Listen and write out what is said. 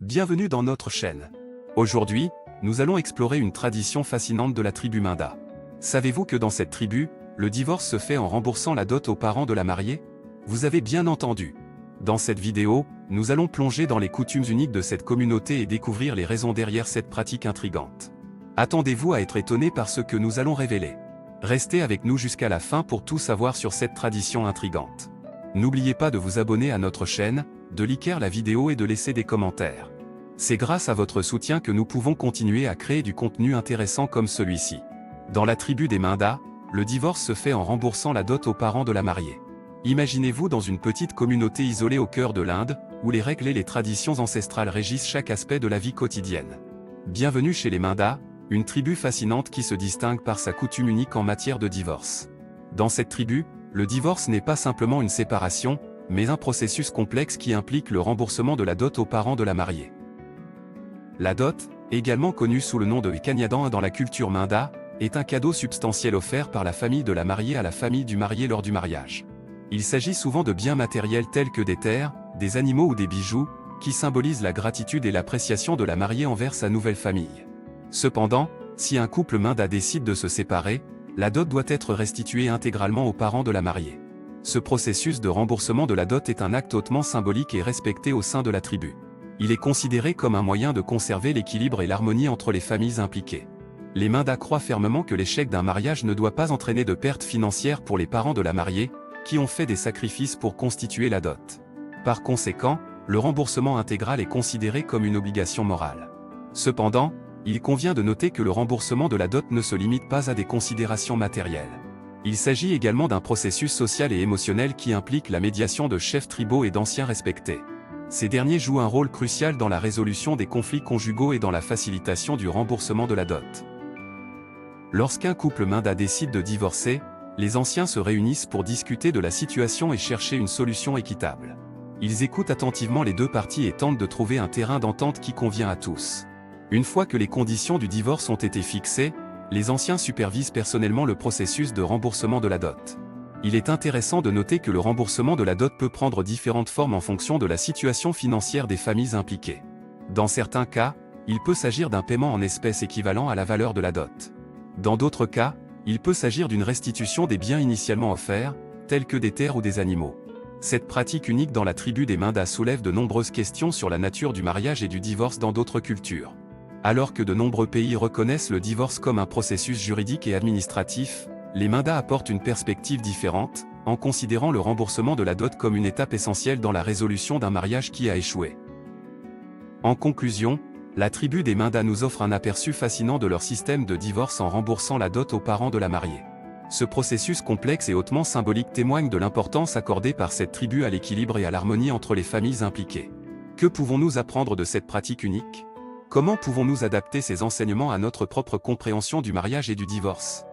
Bienvenue dans notre chaîne. Aujourd'hui, nous allons explorer une tradition fascinante de la tribu Minda. Savez-vous que dans cette tribu, le divorce se fait en remboursant la dot aux parents de la mariée? Vous avez bien entendu. Dans cette vidéo, nous allons plonger dans les coutumes uniques de cette communauté et découvrir les raisons derrière cette pratique intrigante. Attendez-vous à être étonné par ce que nous allons révéler. Restez avec nous jusqu'à la fin pour tout savoir sur cette tradition intrigante. N'oubliez pas de vous abonner à notre chaîne, de liker la vidéo et de laisser des commentaires. C'est grâce à votre soutien que nous pouvons continuer à créer du contenu intéressant comme celui-ci. Dans la tribu des Minda, le divorce se fait en remboursant la dot aux parents de la mariée. Imaginez-vous dans une petite communauté isolée au cœur de l'Inde, où les règles et les traditions ancestrales régissent chaque aspect de la vie quotidienne. Bienvenue chez les Minda, une tribu fascinante qui se distingue par sa coutume unique en matière de divorce. Dans cette tribu, le divorce n'est pas simplement une séparation, mais un processus complexe qui implique le remboursement de la dot aux parents de la mariée. La dot, également connue sous le nom de Kanyadan dans la culture Minda, est un cadeau substantiel offert par la famille de la mariée à la famille du marié lors du mariage. Il s'agit souvent de biens matériels tels que des terres, des animaux ou des bijoux, qui symbolisent la gratitude et l'appréciation de la mariée envers sa nouvelle famille. Cependant, si un couple Minda décide de se séparer, la dot doit être restituée intégralement aux parents de la mariée. Ce processus de remboursement de la dot est un acte hautement symbolique et respecté au sein de la tribu. Il est considéré comme un moyen de conserver l'équilibre et l'harmonie entre les familles impliquées. Les Minda croient fermement que l'échec d'un mariage ne doit pas entraîner de pertes financières pour les parents de la mariée, qui ont fait des sacrifices pour constituer la dot. Par conséquent, le remboursement intégral est considéré comme une obligation morale. Cependant, il convient de noter que le remboursement de la dot ne se limite pas à des considérations matérielles. Il s'agit également d'un processus social et émotionnel qui implique la médiation de chefs tribaux et d'anciens respectés. Ces derniers jouent un rôle crucial dans la résolution des conflits conjugaux et dans la facilitation du remboursement de la dot. Lorsqu'un couple Minda décide de divorcer, les anciens se réunissent pour discuter de la situation et chercher une solution équitable. Ils écoutent attentivement les deux parties et tentent de trouver un terrain d'entente qui convient à tous. Une fois que les conditions du divorce ont été fixées, les anciens supervisent personnellement le processus de remboursement de la dot. Il est intéressant de noter que le remboursement de la dot peut prendre différentes formes en fonction de la situation financière des familles impliquées. Dans certains cas, il peut s'agir d'un paiement en espèces équivalent à la valeur de la dot. Dans d'autres cas, il peut s'agir d'une restitution des biens initialement offerts, tels que des terres ou des animaux. Cette pratique unique dans la tribu des Minda soulève de nombreuses questions sur la nature du mariage et du divorce dans d'autres cultures. Alors que de nombreux pays reconnaissent le divorce comme un processus juridique et administratif, les Minda apportent une perspective différente, en considérant le remboursement de la dot comme une étape essentielle dans la résolution d'un mariage qui a échoué. En conclusion, la tribu des Minda nous offre un aperçu fascinant de leur système de divorce en remboursant la dot aux parents de la mariée. Ce processus complexe et hautement symbolique témoigne de l'importance accordée par cette tribu à l'équilibre et à l'harmonie entre les familles impliquées. Que pouvons-nous apprendre de cette pratique unique ? Comment pouvons-nous adapter ces enseignements à notre propre compréhension du mariage et du divorce ?